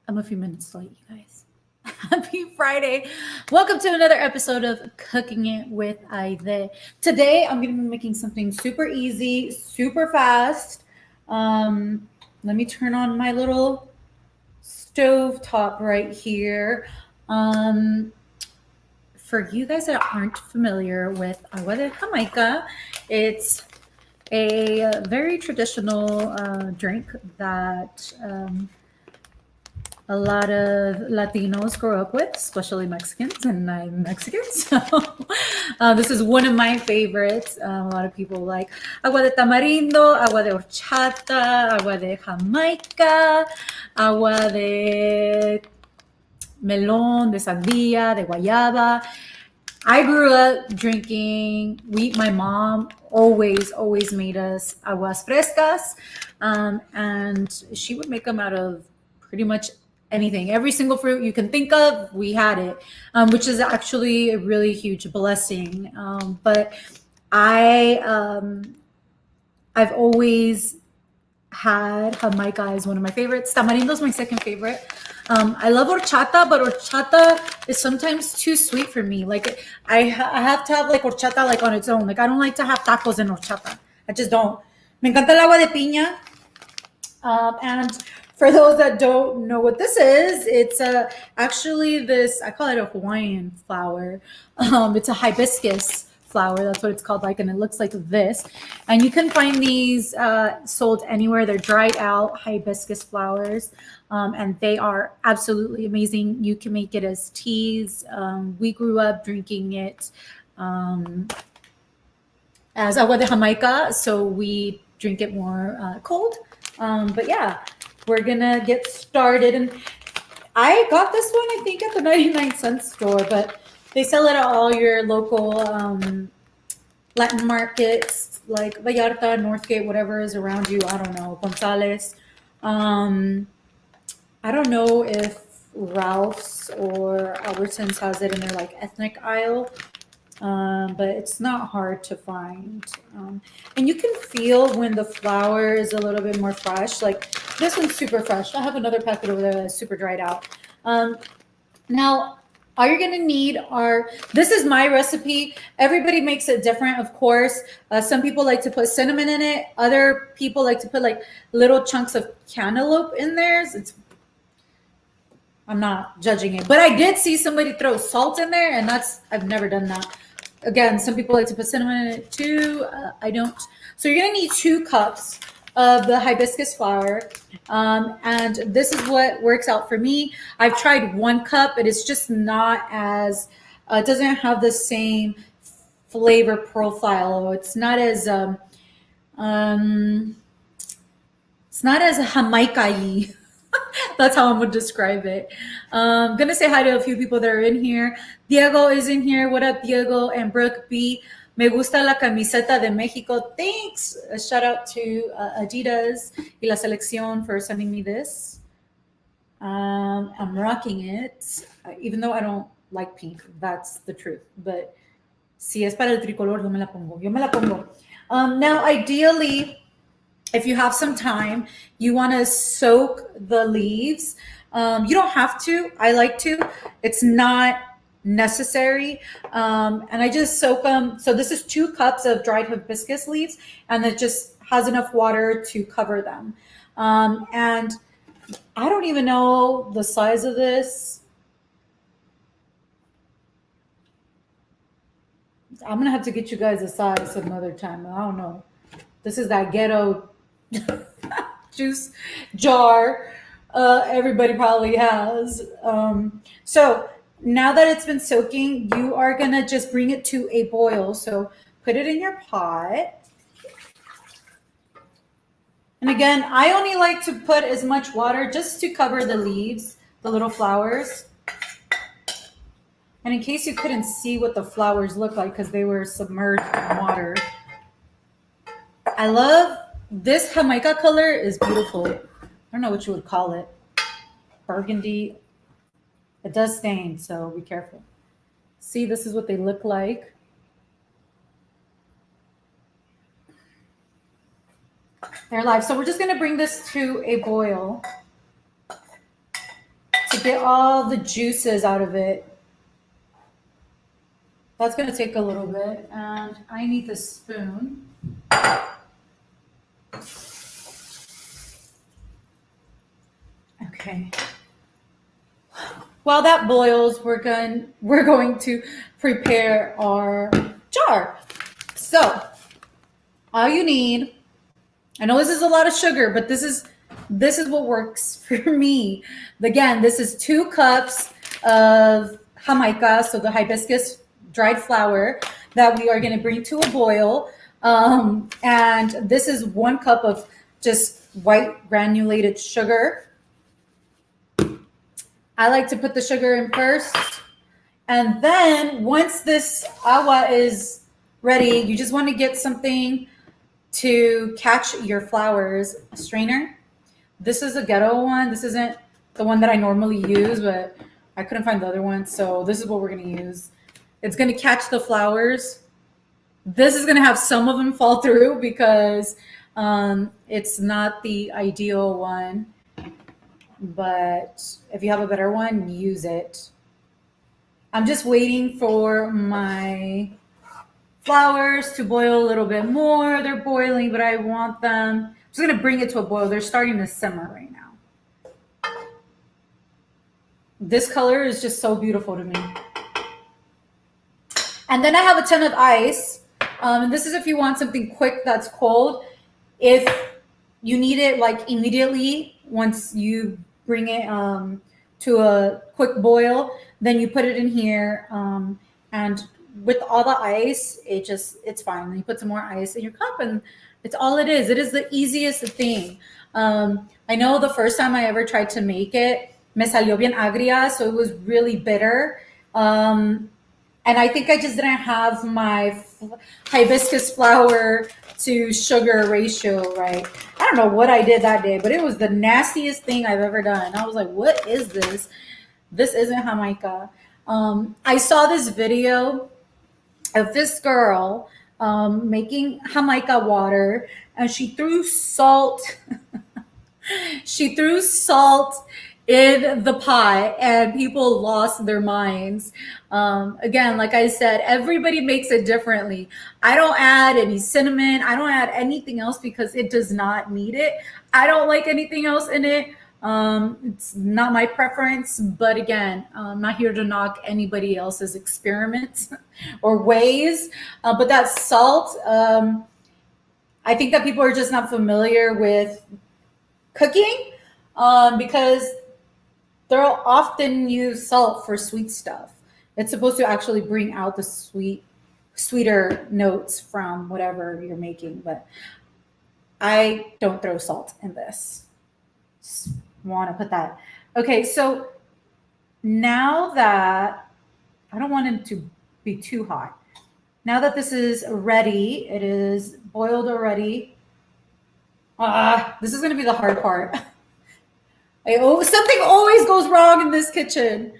I'm a few minutes late, you guys. Happy Friday. Welcome to another episode of Cooking It with Aide. Today, I'm going to be making something super easy, super fast. Um, Let me turn on my little stove top right here. Um, for you guys that aren't familiar with agua de Jamaica, it's a very traditional drink that a lot of Latinos grow up with, especially Mexicans, and I'm Mexican. So this is one of my favorites. A lot of people like agua de tamarindo, agua de horchata, agua de Jamaica, agua de melón, de sandía, de guayaba. I grew up drinking. My mom always made us aguas frescas, and she would make them out of pretty much anything. Every single fruit you can think of, we had it, which is actually a really huge blessing. But I, I've always had Jamaica as one of my favorites. Tamarindo is my second favorite. I love horchata, but horchata is sometimes too sweet for me. Like I have to have like horchata like on its own. Like I don't like to have tacos in horchata. I just don't. Me encanta el agua de piña. And for those that don't know what this is, it's actually this, I call it a Hawaiian flower. It's a hibiscus flower. That's what it's called like, and it looks like this. And you can find these sold anywhere. They're dried out hibiscus flowers, and they are absolutely amazing. You can make it as teas. We grew up drinking it as agua de Jamaica, so we drink it more cold. But yeah, we're gonna get started. And I got this one, I think, at the 99-cent store, but they sell it at all your local Latin markets like Vallarta, Northgate, whatever is around you. I don't know, Gonzales. Um, I don't know if Ralph's or Albertsons has it in their like ethnic aisle, but it's not hard to find. And you can feel when the flour is a little bit more fresh. Like this one's super fresh. I have another packet over there that's super dried out. Now, all you're gonna need are, this is my recipe. Everybody makes it different, of course. Some people like to put cinnamon in it. Other people like to put like little chunks of cantaloupe in theirs. I'm not judging it, but I did see somebody throw salt in there, and I've never done that. Again, some people like to put cinnamon in it too. I don't. So you're gonna need 2 cups of the hibiscus flower, and this is what works out for me. I've tried 1 cup, but it's just not as. It doesn't have the same flavor profile. Um, it's not as Jamaica-y. That's how I'm gonna describe it. I'm gonna say hi to a few people that are in here. Diego is in here. What up, Diego and Brooke B? Me gusta la camiseta de Mexico. Thanks. A shout out to Adidas y la Selección for sending me this. I'm rocking it, even though I don't like pink. That's the truth. But si es para el tricolor, yo me la pongo. Yo me la pongo. Now, ideally, if you have some time, you want to soak the leaves. You don't have to. I like to. It's not necessary. And I just soak them. So this is 2 cups of dried hibiscus leaves, and it just has enough water to cover them. And I don't even know the size of this. I'm gonna have to get you guys a size another time. I don't know. This is that ghetto juice jar everybody probably has. So now that it's been soaking, you are gonna just bring it to a boil. So put it in your pot. And again, I only like to put as much water just to cover the leaves, the little flowers. And in case you couldn't see what the flowers look like because they were submerged in water, I love this Jamaica color is beautiful. I don't know what you would call it. Burgundy. It does stain, so be careful. See, this is what they look like. They're live. So we're just going to bring this to a boil. get all the juices out of it. That's going to take a little bit. And I need the spoon. Okay. While that boils, we're going to prepare our jar. So, all you need, I know this is a lot of sugar, but this is what works for me. Again, this is 2 cups of Jamaica, so the hibiscus dried flower that we are going to bring to a boil. And this is 1 cup of just white granulated sugar. I like to put the sugar in first. And then once this agua is ready, you just want to get something to catch your flowers. A strainer. This is a ghetto one. This isn't the one that I normally use, but I couldn't find the other one. So this is what we're going to use. It's going to catch the flowers. This is going to have some of them fall through because it's not the ideal one. But if you have a better one, use it. I'm just waiting for my flowers to boil a little bit more. They're boiling, but I want them. I'm just going to bring it to a boil. They're starting to simmer right now. This color is just so beautiful to me. And then I have a ton of ice. And this is if you want something quick that's cold. If you need it like immediately, once you bring it to a quick boil, then you put it in here. And with all the ice, it's fine. Then you put some more ice in your cup and it's all it is. It is the easiest thing. I know the first time I ever tried to make it, me salió bien agria, so it was really bitter. And I think I just didn't have my hibiscus flower to sugar ratio right. I don't know what I did that day, but it was the nastiest thing I've ever done. I was like, what is this? This isn't Jamaica. I saw this video of this girl making Jamaica water, and she threw salt. She threw salt in the pot and people lost their minds. Again, like I said, everybody makes it differently. I don't add any cinnamon. I don't add anything else because it does not need it. I don't like anything else in it. It's not my preference, but again, I'm not here to knock anybody else's experiments or ways. But that salt, I think that people are just not familiar with cooking because they'll often use salt for sweet stuff. It's supposed to actually bring out the sweeter notes from whatever you're making, but I don't throw salt in this. Just want to put that. Okay, so now that I don't want it to be too hot. Now that this is ready, it is boiled already. This is going to be the hard part. Something always goes wrong in this kitchen.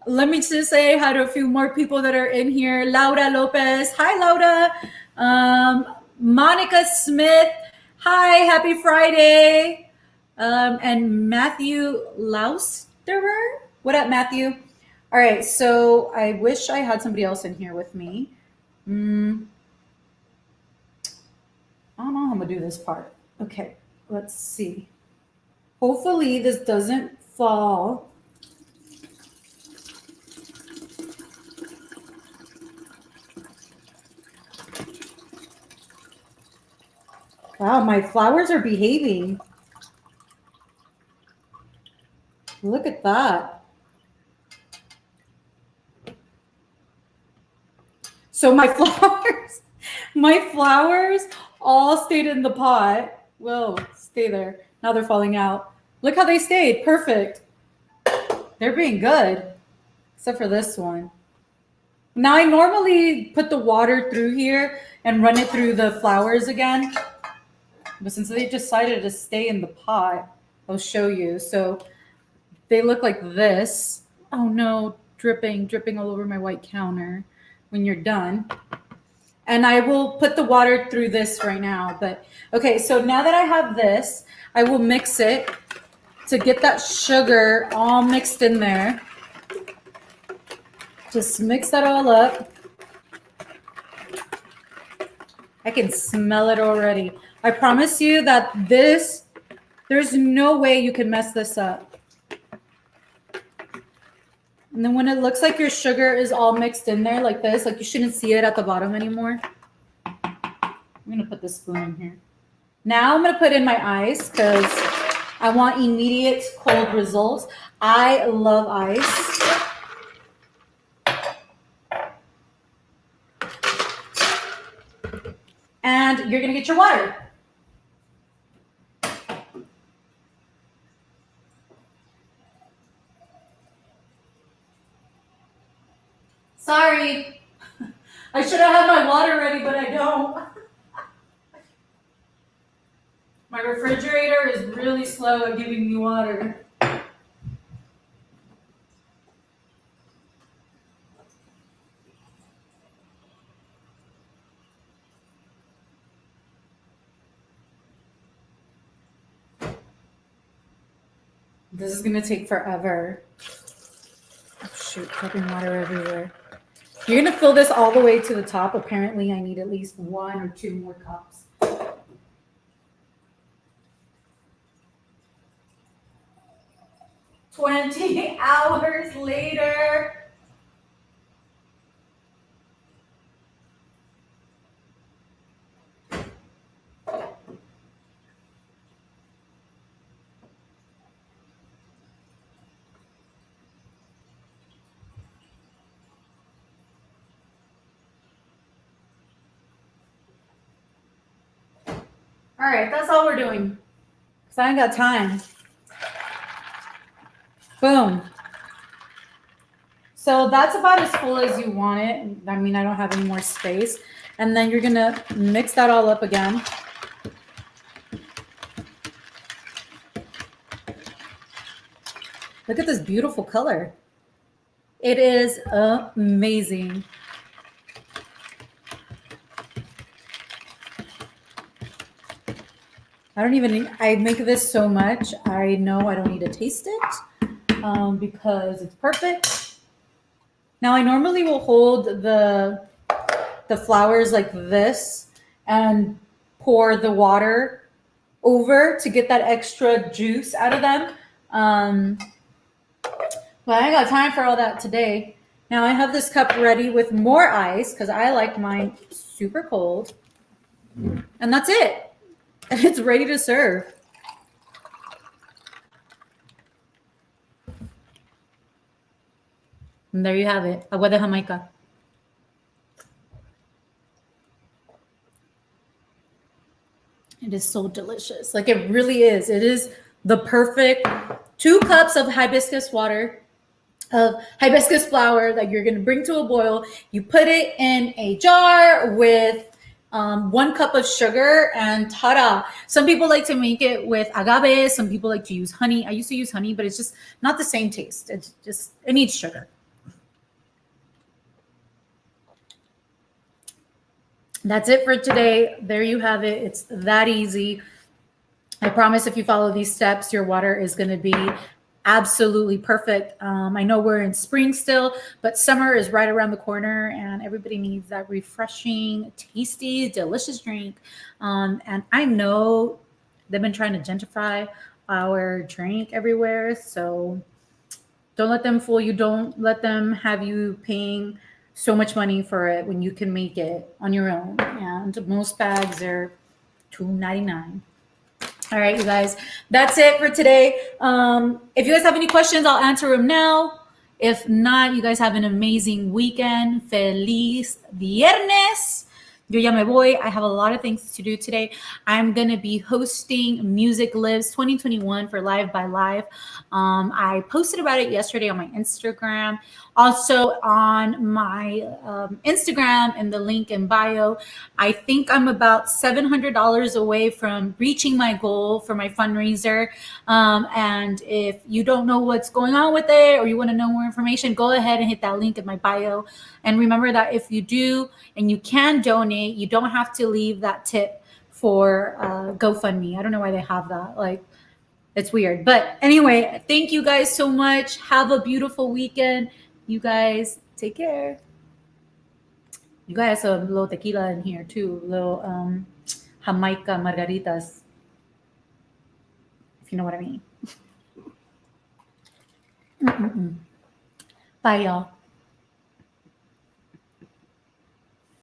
Let me just say hi to a few more people that are in here. Laura Lopez. Hi, Laura. Monica Smith. Hi, happy Friday. And Matthew Lausterer. What up, Matthew? All right, so I wish I had somebody else in here with me. I don't know how I'm going to do this part. Okay, let's see. Hopefully this doesn't fall. Wow, my flowers are behaving. Look at that. So my flowers all stayed in the pot. Whoa, stay there. Now they're falling out. Look how they stayed. Perfect. They're being good. Except for this one. Now I normally put the water through here and run it through the flowers again. But since they decided to stay in the pot, I'll show you. So they look like this. Oh no, dripping all over my white counter when you're done. And I will put the water through this right now. But okay, so now that I have this, I will mix it to get that sugar all mixed in there. Just mix that all up. I can smell it already. I promise you that there's no way you can mess this up. And then when it looks like your sugar is all mixed in there like this, like you shouldn't see it at the bottom anymore. I'm going to put this spoon in here. Now I'm going to put in my ice because I want immediate cold results. I love ice. And you're going to get your water. Sorry. I should have had my water ready, but I don't. My refrigerator is really slow at giving me water. This is gonna take forever. Oh, shoot, dripping water everywhere. You're gonna fill this all the way to the top. Apparently, I need at least 1 or 2 more cups. "20 hours later." All right, that's all we're doing. Because I ain't got time. Boom. So that's about as full as you want it. I mean, I don't have any more space. And then you're going to mix that all up again. Look at this beautiful color. It is amazing. I make this so much, I know I don't need to taste it because it's perfect. Now I normally will hold the flowers like this and pour the water over to get that extra juice out of them. But I ain't got time for all that today. Now I have this cup ready with more ice because I like mine super cold. And that's it. And it's ready to serve. And there you have it. Agua de Jamaica. It is so delicious. Like it really is. It is the perfect 2 cups of hibiscus water, of hibiscus flower that you're going to bring to a boil. You put it in a jar with 1 cup of sugar and ta-da. Some people like to make it with agave. Some people like to use honey. I used to use honey, but it's just not the same taste. It needs sugar. That's it for today. There you have it. It's that easy. I promise if you follow these steps, your water is going to be absolutely perfect. I know we're in spring still, but summer is right around the corner and everybody needs that refreshing, tasty, delicious drink. And I know they've been trying to gentrify our drink everywhere. So don't let them fool you. Don't let them have you paying so much money for it when you can make it on your own. And most bags are $2.99. All right, you guys, that's it for today. If you guys have any questions, I'll answer them now. If not, you guys have an amazing weekend. Feliz viernes. Yo ya me voy. I have a lot of things to do today. I'm going to be hosting Music Lives 2021 for Live by Live. I posted about it yesterday on my Instagram. Also on my Instagram and the link in bio. I think I'm about $700 away from reaching my goal for my fundraiser. And if you don't know what's going on with it or you want to know more information, go ahead and hit that link in my bio. And remember that if you do and you can donate, you don't have to leave that tip for GoFundMe. I don't know why they have that. Like, It's weird. But anyway, thank you guys so much. Have a beautiful weekend. You guys take care. You guys have a little tequila in here too. Little Jamaica margaritas, if you know what I mean. Mm-mm-mm. Bye, y'all.